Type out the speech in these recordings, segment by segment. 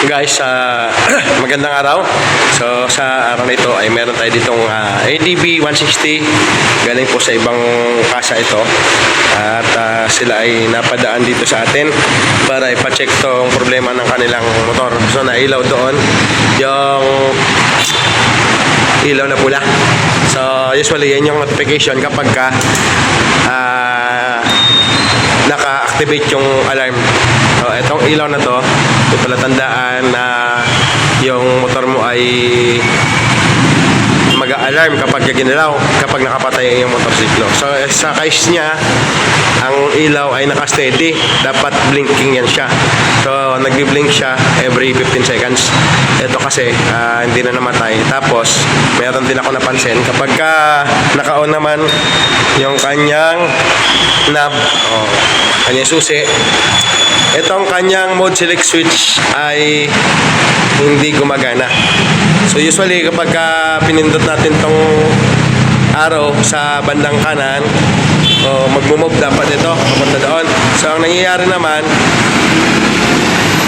Guys, magandang araw. So sa araw na ito ay meron tayo ditong ADB 160. Galing po sa ibang kasa ito. At sila ay napadaan dito sa atin para ipacheck tong problema ng kanilang motor. So nailaw doon yung ilaw na pula. So usually yan yung notification kapag ka naka-activate yung alarm. So itong ilaw na to, ito pala tandaan na yung motor mo ay mag-alarm kapag ginalaw, kapag nakapatay yung motorsiklo. So sa case niya, ang ilaw ay naka-steady, dapat blinking yan siya. So nagbi-blink siya every 15 seconds. Ito kasi hindi na namatay. Tapos meron din ako napansin kapag naka-on naman yung kanyang knob o kanyang susi, itong kanyang mode select switch ay hindi gumagana. So usually kapag pinindot natin tong arrow sa bandang kanan, magmo-move dapat ito papunta doon. So ang nangyayari naman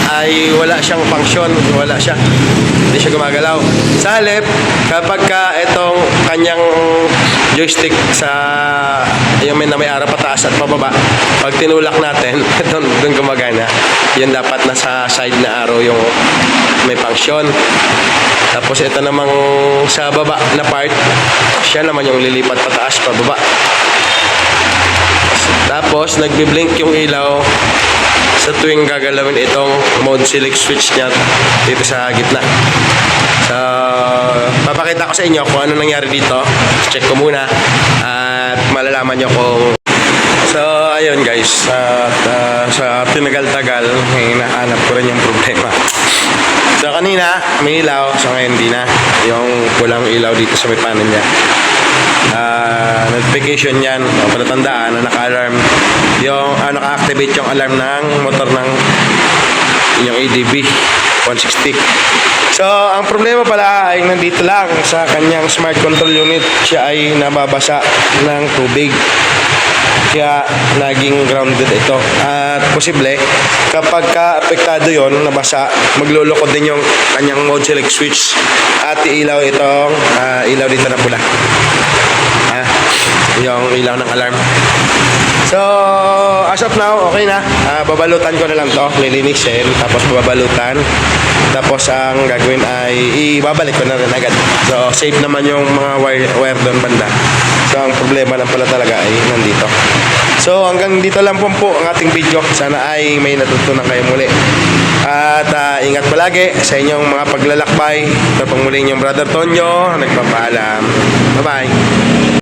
ay wala siyang function, hindi siya gumagalaw. Sa halip, kapag itong kanyang joystick sa yung may araw pataas at pababa, pag tinulak natin, doon gumagana. Yan dapat nasa side na arrow yung may function. Tapos ito namang sa baba na part, siya naman yung lilipat pataas pababa. Tapos nagbi-blink yung ilaw sa tuwing gagalawin itong mode select switch niya dito sa gitna. So papakita ko sa inyo kung ano nangyari dito. Check ko muna at malalaman nyo kung ayun guys, sa tinagal-tagal hinahanap ko rin yung problema. So kanina may ilaw, so ngayon hindi na. Yung pulang ilaw dito sa may panel niya, notification yan, palatandaan na naka-alarm yung naka-activate yung alarm ng motor ng yung ADB 160. So ang problema pala ay nandito lang sa kanyang smart control unit. Siya ay nababasa ng tubig, kaya naging grounded ito. At posible kapag apektado yon, nabasa, maglulukod din yung kanyang mode select switch at ilaw itong ilaw dito na pula, yung ilaw ng alarm. So as of now, okay na. Babalutan ko na lang to, lilinisin, tapos babalutan. Tapos ang gagawin ay ibabalik ko na rin agad. So safe naman yung mga wire doon banda. So ang problema lang pala talaga ay nandito. So hanggang dito lang po ang ating video. Sana ay may natutunan kayo muli. At ingat palagi sa inyong mga paglalakbay. Ito pang muli yung Brother Tonyo, nagpapaalam. Bye bye.